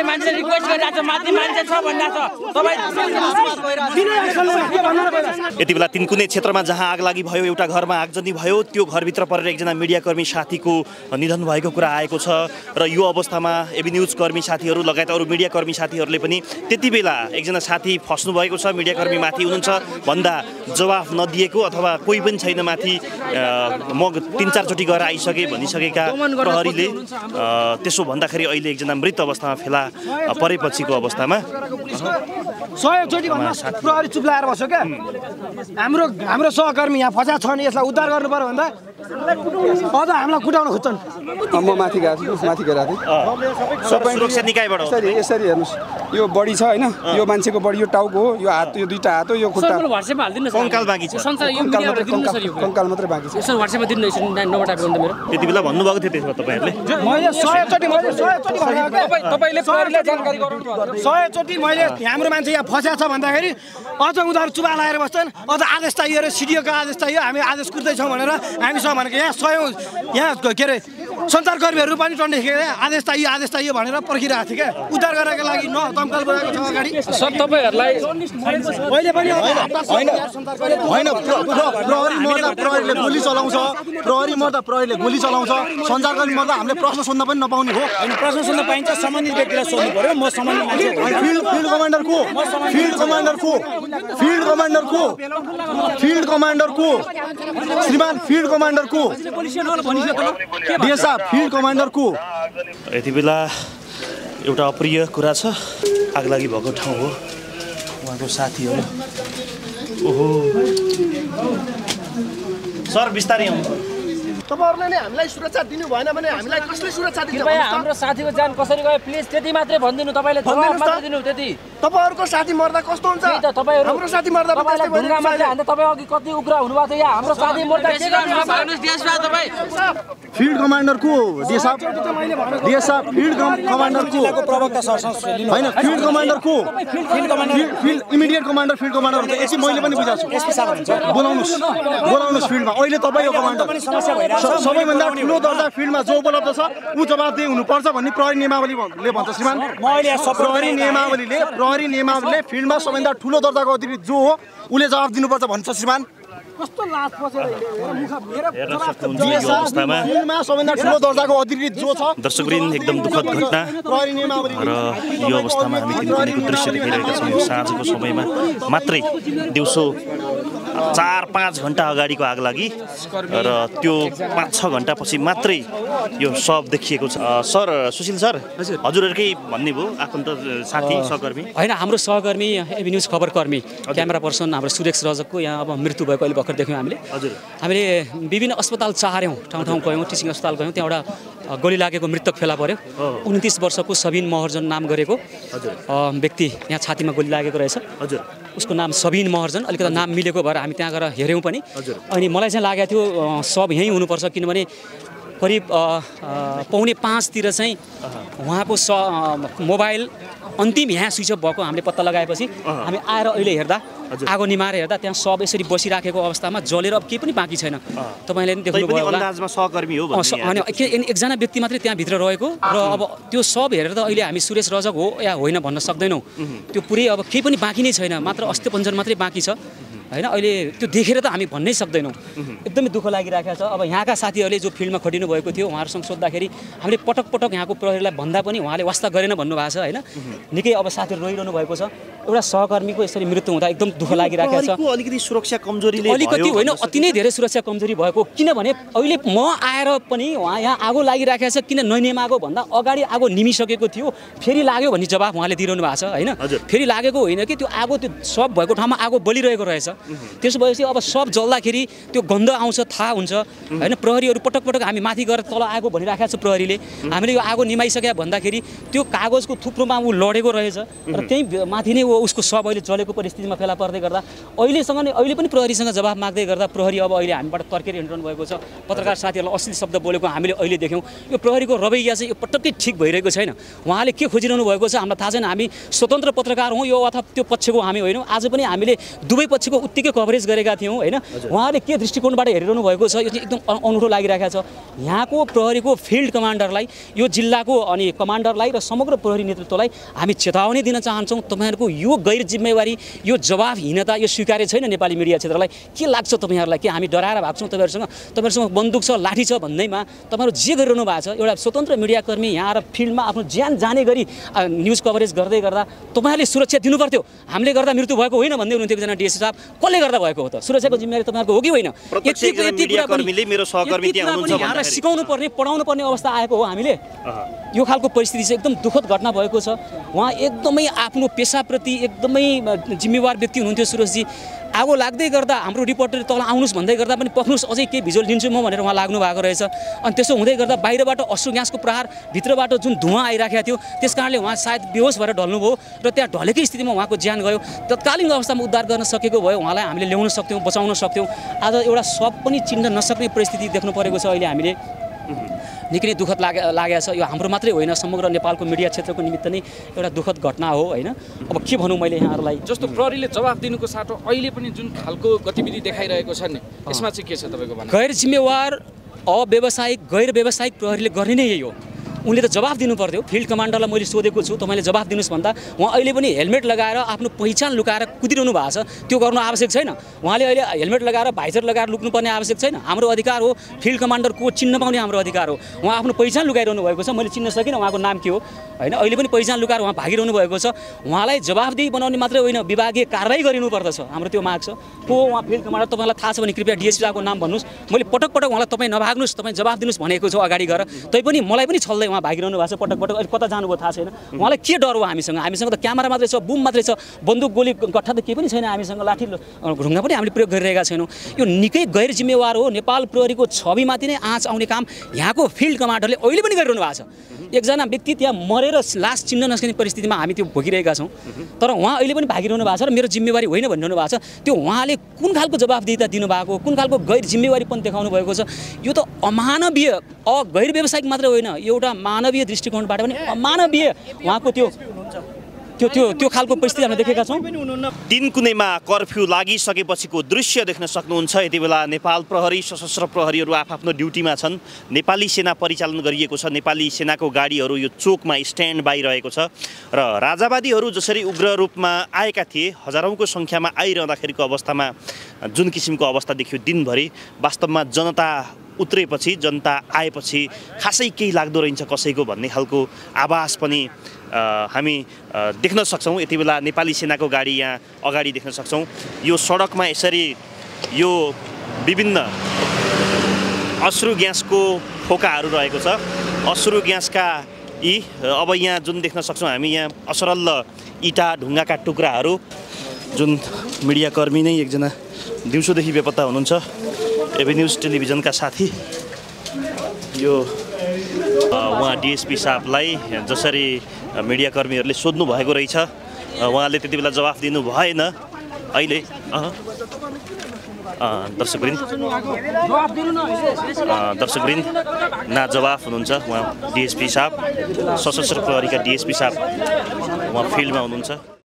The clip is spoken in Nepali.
मान्छे रिक्वेस्ट गरिरहेछ माथि मान्छे छ भनिरहेछ तपाई यति बेला तिनकुने क्षेत्रमा जहाँ आगलागी भयो एउटा घरमा आगजनी भयो त्यो घरभित्र परेर एकजना मिडियाकर्मी साथीको निधन भएको कुरा आएको छ र यो अवस्थामा एबी न्यूज कर्मी साथीहरू लगायत अरू मिडियाकर्मी साथीहरूले पनि त्यति बेला एकजना साथी फस्नु भएको छ मिडियाकर्मी माथि हुनुहुन्छ भन्दा जवाफ नदिएको अथवा कोही पनि छैन माथि म 3-4 चोटि गएर आइसके भनिसकेका प्रहरीले त्यसो भन्दाखेरि अहिले एकजना मृत अवस्थामा फेला परेपछिको अवस्थामा 100 चोटि भन्दा प्रहरी चुप लाएर बस्यो क्या हाम्रो सहकर्मी यहाँ फसा छ नि यसलाई उद्धार गर्नु पर्यो भन्दा अझ हामीलाई कुटाउन खोज्छन् म माथि गएको छु माथि गइरहेको थिएँ सबै सुरक्षा निकायबाट यसरी हेर्नुस् यो बडी छ हैन यो मान्छेको बडी यो टाउको हो यो हात यो दुईटा हात हो यो खुट्टा व्हाट्सएपमा हाल्दिनु न कंकाल बाँकी छ कंकाल मात्रै बाँकी छ यसो व्हाट्सएपमा दिनु यसो नम्बर टाइप गर्नु मेरो त्यति बेला भन्नुभएको थियो त्यसमा तपाईहरुले मैले 100 चोटि भनेको तपाईले प्रहरीलाई जानकारी गराउनु 100 चोटि मैले हाम्रो मान्छे यहाँ फस्या छ भन्दाखेरि अझ उनीहरु चुबा लाएर बस्छन् अझ आदेश चाहियो रे सिडिओको आदेश चाहियो हामी आदेश कुर्दै छौं भनेर हामीसँग भनेको यहाँ 100 यहाँ के रे सञ्चारकर्मीहरु पनि टन्डे खेले आदेश चाहियो भनेर पर्खिरहेको थियो क्या उद्धार गर्नको लागि न दमकल बोलाएको छ अगाडि सब तपाईहरुलाई अहिले पनि हैन प्रहरी मर्दा प्रहरीले गोली चलाउँछ प्रहरी मर्दा प्रहरीले गोली चलाउँछ सञ्चारकर्मी मर्दा हामीले प्रश्न सोध्न पनि नपाउने हो हैन प्रश्न सोध्न पाइन्छ सम्बन्धित व्यक्तिलाई सोध्नु पर्यो म सम्बन्धित मान्छे फिल्ड कमान्डर को श्रीमान फिल्ड कमान्डर को डिएसआर फिल्ड कमान्डर को यति बेला एउटा अप्रिय कुरा छ आगलागी भएको ठाउँ हो उहाँको साथीहरू ओहो सर बिस्तारै आउनु तपाईहरुले नै हामीलाई सुरक्षा दिनु भएन भने हामीलाई कसले सुरक्षा दिन्छ कृपया हाम्रो साथीको जान कसरी गयो प्लिज त्यति मात्रै भन्दिनु तपाईले जवाफ मात्र दिनु त्यति तपाईहरुको साथी मर्दा कस्तो हुन्छ त्यही त तपाईहरु हाम्रो साथी मर्दा तपाईलाई ढुङ्गा मात्रै हान्दा तपाई अघि कति उग्र हुनुभएको थियो यहाँ हाम्रो साथी मर्दा के गर्नु भन्नुस् डिएसपी तपाई फिल्ड कमान्डर को डिएसआर फिल्ड कमान्डर को प्रवक्ता सरसँग लिनु हैन फिल्ड कमान्डर को field immediate commander field commander हुन्छ यसै मैले पनि बुझाछु एसपी साहब हुन्छ बोलाउनुस् फिल्डमा अहिले तपाईको कमान्डर पनि समस्या भइरहेछ सबैभन्दा ठुलो दर्जा फिल्डमा जो उपलब्ध छ ऊ जवाफदेही हुनुपर्छ भन्ने प्रहरी नियमावलीले भन्छ श्रीमान म अहिले प्रहरी नियमावलीले फिल्डमा सबैभन्दा ठुलो दर्जाको अधिकृत जो हो उले जवाफ दिनुपर्छ भन्छ श्रीमान कस्तो लाज पसेर फिल्डमा सबैभन्दा ठुलो दर्जाको अधिकृत जो छ दर्शकवृन्द एकदम दुःखद घटना प्रहरी नियमावली र यो अवस्थामा हामी तिनकुनेको दृश्य देखिरहेका छौँ यो साँझको समयमा मात्रै दिउँसो 4-5 घण्टा अगाडिको आगलागी र त्यो 5-6 घण्टा पछि मात्रै यो सब देखिएको छ सर सुशील सर हजुरहरुकै भन्ने भयो आफन्त साथी सहकर्मी हैन हाम्रो सहकर्मी एबी न्यूज खबरकर्मी क्यामेरा पर्सन हाम्रो सुरेश रजकको यहाँ अब मृत्यु भएको अहिले भर्खर देख्यौं हामीले विभिन्न अस्पताल चार्यौं ठाउँ गयौं टिचिङ अस्पताल गयौं त्यहाँ एउटा गोली लागेको मृतक फेला पर्यो 29 वर्षको सबिन महर्जन नाम गरेको व्यक्ति यहाँ छातीमा गोली लागेको रहेछ उसको नाम सबिन महर्जन अलिकति नाम मिलेको भएर हामी त्यहाँ गएर हेर्यौं पनि अनि मलाई चाहिँ लागेको थियो सब यही हुनुपर्छ किनभने करिब 4:45 तिर चाहिँ उहाँको मोबाइल अन्तिम यहाँ स्विच अफ भएको हामीले पत्ता लगाएपछि हामी आएर अहिले हेर्दा आगो निमाएर हेर्दा त्यहाँ सब यसरी बसिराखेको अवस्थामा जलेर अब केही पनि बाँकी छैन तपाईले पनि देख्नुभयो होला अन्दाजमा सहकर्मी हो अनि एकजना व्यक्ति मात्रै त्यहाँ भित्र रहेको र अब त्यो सब हेरेर त अहिले हामी सुरेश रजक हो या होइन भन्न सक्दैनौँ त्यो पुरै अब केही पनि बाँकी नै छैन मात्र अस्थिपञ्जर मात्रै बाँकी छ हैन अहिले त्यो देखेर त हामी भन्नै सक्दैनौँ एकदमै दुःख लागिरहेको छ अब यहाँका साथीहरूले जो फिल्डमा खटिनु भएको थियो उहाँहरूसँग सोद्धाखेरि हामीले पटक यहाँ प्रहरीलाई भन्दा पनि उहाँले वास्ता गरेन भन्नुभएको छ हैन निकै अब साथीहरू रोइरहनु भएको छ एउटा सहकर्मीको यसरी मृत्यु हुँदा एकदम दुःख लागिरहेको छ अलिकति सुरक्षा कमजोरीले अलिकति होइन अति नै धेरै सुरक्षा कमजोरी भएको किनभने अहिले म आएर पनि उहाँ यहाँ आगो लागिरहेको छ किन ननिमागो भन्दा अगाडि आगो निमिसकेको थियो फेरि लाग्यो भन्ने जवाफ उहाँले दिइरहनु भएको छ हैन फेरि लागेको होइन कि त्यो आगो त्यो सब भएको ठाउँमा आगो बलिरहेको रहेछ त्यसो भएपछि अब सब जल्दाखेरि त्यो गन्ध आउँछ थाहा हुन्छ हैन प्रहरीहरू पटक हामी माथि गएर तल आगो भनिराखेको छ प्रहरीले हामीले यो आगो निमाइसक्या भन्दाखेरि त्यो कागजको थुप्रोमा ऊ लडेको रहेछ र त्यही माथि नै उसको सब अहिले जलेको परिस्थितिमा फेला पर्दै गर्दा अहिले पनि प्रहरीसँग जवाफ माग्दै गर्दा प्रहरी अब अहिले हामीबाट तर्केर हिँडिरहनु भएको छ पत्रकार साथीहरूलाई अश्लील शब्द बोलेको हामीले अहिले देख्यौँ यो प्रहरीको रवैया चाहिँ यो पटक्कै ठिक भइरहेको छैन उहाँले के खोजिरहनु भएको छ हामीलाई थाहा छैन हामी स्वतन्त्र पत्रकार हौँ यो अथवा त्यो पक्षको हामी होइनौँ आज पनि हामीले दुवै पक्षको उत्तिकै कभरेज गरेका थियौँ होइन। उहाँले के दृष्टिकोणबाट हेरिरहनु भएको छ यो चाहिँ एकदम अनौठो लागिरहेको छ। यहाँको प्रहरीको फिल्ड कमान्डरलाई, यो जिल्लाको अनि कमान्डरलाई र समग्र प्रहरी नेतृत्वलाई हामी चेतावनी दिन चाहन्छौँ। तपाईँहरूको यो गैर जिम्मेवारी, यो जवाबहीनता यो स्वीकार्य छैन नेपाली मिडिया क्षेत्रलाई। के लाग्छ तपाईँहरूलाई? के हामी डराएर भाग्छौँ तपाईँहरूसँग बन्दुक छ, लाठी छ भन्दैमा? तपाईँहरू जे गरिरहनु भएको छ, एउटा स्वतन्त्र मिडियाकर्मी यहाँ आएर फिल्डमा आफ्नो ज्यान जाने गरी न्युज कभरेज गर्दै गर्दा तपाईँहरूले सुरक्षा दिनु पर्थ्यो। हामीले गर्दा मृत्यु भएको होइन भन्दै हुनुहुन्थ्यो एकजना डिएसपी साहब। कसले गर्दा भएको हो त? सुरक्षाको जिम्मेवारी तपाईँहरूको हो कि होइन? यहाँलाई सिकाउनु पर्ने, पढाउनु पर्ने अवस्था आएको हो हामीले। यो खालको परिस्थिति चाहिँ एकदम दुःखद घटना भएको छ। उहाँ एकदमै आफ्नो पेसाप्रति एकदमै जिम्मेवार व्यक्ति हुनुहुन्थ्यो सुरजजी। आगो लाग्दै गर्दा हाम्रो रिपोर्टर तल आउनुहोस् भन्दै गर्दा पनि पक्नुहोस् अझै केही भिजुअल दिन्छु म भनेर उहाँ लाग्नु भएको रहेछ। अनि त्यसो हुँदै गर्दा बाहिरबाट अश्रु ग्यासको प्रहार, भित्रबाट जुन धुवाँ आइराखेको थियो त्यस कारणले उहाँ सायद बेहोस भएर ढल्नुभयो र त्यहाँ ढलेकै स्थितिमा उहाँको ज्यान गयो। तत्कालीन अवस्थामा उद्धार गर्न सकेको भए उहाँलाई हामीले ल्याउन सक्थ्यौँ, बचाउन सक्थ्यौँ। आज एउटा शव पनि चिन्न नसक्ने परिस्थिति देख्नु परेको छ अहिले हामीले। निकै नै दुःखद लागेको छ। यो हाम्रो मात्रै होइन, समग्र नेपालको मिडिया क्षेत्रको निमित्त नै एउटा दुःखद घटना हो होइन। अब के भनौँ मैले यहाँहरूलाई? जस्तो प्रहरीले जवाफ दिनुको साटो अहिले पनि जुन खालको गतिविधि देखाइरहेको छ नि, यसमा चाहिँ के छ तपाईँको भनाइ? गैर जिम्मेवार, अव्यावसायिक, गैर व्यावसायिक प्रहरीले गर्ने नै यही हो। उनले त जवाफ दिनु पर्थ्यो। फिल्ड कमान्डरलाई मैले सोधेको छु तपाईँले जवाफ दिनुहोस् भन्दा उहाँ अहिले पनि हेलमेट लगाएर आफ्नो पहिचान लुकाएर कुदिरहनु भएको छ। त्यो गर्नु आवश्यक छैन। उहाँले अहिले हेलमेट लगाएर, भाइजर लगाएर लुक्नुपर्ने आवश्यक छैन। हाम्रो अधिकार हो, फिल्ड कमान्डरको चिन्न पाउने हाम्रो अधिकार हो। उहाँ आफ्नो पहिचान लुकाइरहनु भएको छ। मैले चिन्न सकिनँ उहाँको नाम के हो होइन। अहिले पनि पहिचान लुकाएर उहाँ भागिरहनु भएको छ। उहाँलाई जवाफदेही बनाउने मात्रै होइन, विभागीय कारवाही गरिनुपर्दछ। हाम्रो त्यो माग छ। को उहाँ फिल्ड कमान्डर तपाईँलाई थाहा छ भने कृपया डिएसपी साहबको नाम भन्नुहोस्। मैले पटक पटक उहाँलाई तपाईँ नभाग्नुहोस्, तपाईँ जवाफ दिनुहोस् भनेको छु अगाडि गएर। तैपनि मलाई पनि छल्दै उहाँ भागिरहनु भएको छ पटक पटक। अहिले कता जानुभयो थाहा छैन। उहाँलाई के डर हो हामीसँग? हामीसँग त क्यामेरा मात्रै छ, बुम मात्रै छ, बन्दुक गोली गट्ठा त केही पनि छैन हामीसँग, लाठी ढुङ्गा पनि हामीले प्रयोग गरिरहेका छैनौँ। यो निकै गैर जिम्मेवार हो। नेपाल प्रहरीको छविमाथि नै आँच आउने काम यहाँको फिल्ड कमान्डरले अहिले पनि गरिरहनु भएको छ। एकजना व्यक्ति त्यहाँ मरेर लास चिन्न नसक्ने परिस्थितिमा हामी त्यो भोगिरहेका छौँ। तर उहाँ अहिले पनि भागिरहनु भएको छ र मेरो जिम्मेवारी होइन भनिरहनु भएको छ। त्यो उहाँले कुन खालको जवाफदेहिता दिनुभएको, कुन खालको गैर जिम्मेवारी पनि देखाउनु भएको छ? यो त अमानवीय, गैर व्यावसायिक मात्रै होइन, एउटा मानवीय दृष्टिकोणबाट पनि अमानवीय उहाँको त्यो खालको परिस्थिति हामीले देखेका छौँ। तीनकुनेमा कर्फ्यू लागिसकेपछिको दृश्य देख्न सक्नुहुन्छ। यति बेला नेपाल प्रहरी, सशस्त्र प्रहरीहरू आफ्नो ड्युटीमा छन्। नेपाली सेना परिचालन गरिएको छ। नेपाली सेनाको गाडीहरू यो चोकमा स्ट्यान्ड बाई रहेको छ र राजावादीहरू जसरी उग्र रूपमा आएका थिए, हजारौँको सङ्ख्यामा आइरहँदाखेरिको अवस्थामा जुन किसिमको अवस्था देखियो दिनभरि, वास्तवमा जनता उत्रेपछि, जनता आएपछि खासै केही लाग्दो रहेछ कसैको भन्ने खालको आभास पनि हामी देख्न सक्छौँ। यति बेला नेपाली सेनाको गाडी यहाँ अगाडि देख्न सक्छौँ। यो सडकमा यसरी यो विभिन्न अश्रु ग्यासको फोकाहरू रहेको छ। अश्रु ग्यासका यी अब यहाँ जुन देख्न सक्छौँ हामी, यहाँ असरल इँटा ढुङ्गाका टुक्राहरू, जुन मिडियाकर्मी नै एकजना दिउँसोदेखि बेपत्ता हुनुहुन्छ, एबी न्युज टेलिभिजनका साथी। यो उहाँ डिएसपी साहबलाई जसरी मिडियाकर्मीहरूले सोध्नु भएको रहेछ, उहाँले त्यति बेला जवाफ दिनु भएन। अहिले दर्शकवृन्द ना जवाफ हुनुहुन्छ उहाँ डिएसपी साहब, सशस्त्र प्रहरीका डिएसपी साहब उहाँ फिल्डमा हुनुहुन्छ।